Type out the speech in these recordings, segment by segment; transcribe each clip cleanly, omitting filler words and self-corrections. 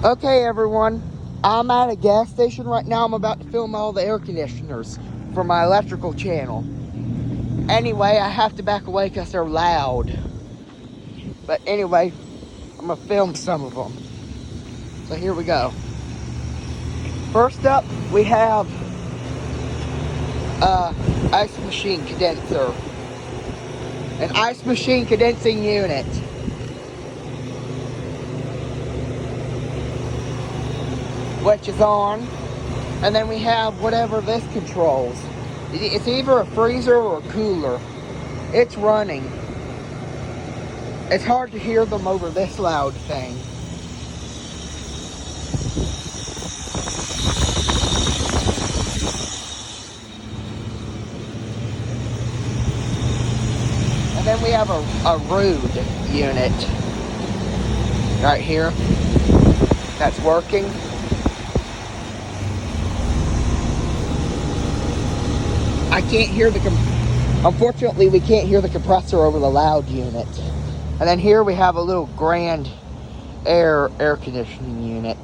Okay, everyone. I'm at a gas station right now. I'm about to film all the air conditioners for my electrical channel. Anyway, I have to back away because they're loud. But anyway, I'm going to film some of them. So here we go. First up, we have ice machine condenser. An ice machine condensing unit. Which is on. And then we have whatever this controls. It's either a freezer or a cooler. It's running. It's hard to hear them over this loud thing. And then we have a Rude unit right here. That's working. I can't hear unfortunately, we can't hear the compressor over the loud unit. And then here we have a little Grand air conditioning unit.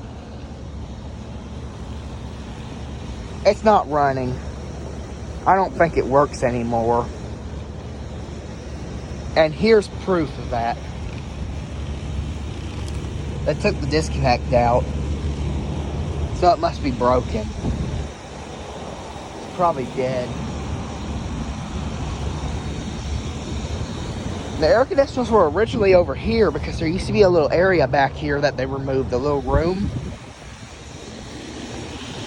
It's not running. I don't think it works anymore. And here's proof of that. They took the disconnect out. So it must be broken. It's probably dead. The air conditioners were originally over here because there used to be a little area back here that they removed, a little room.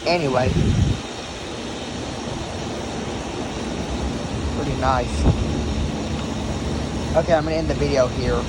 Anyway. Pretty nice. Okay, I'm going to end the video here.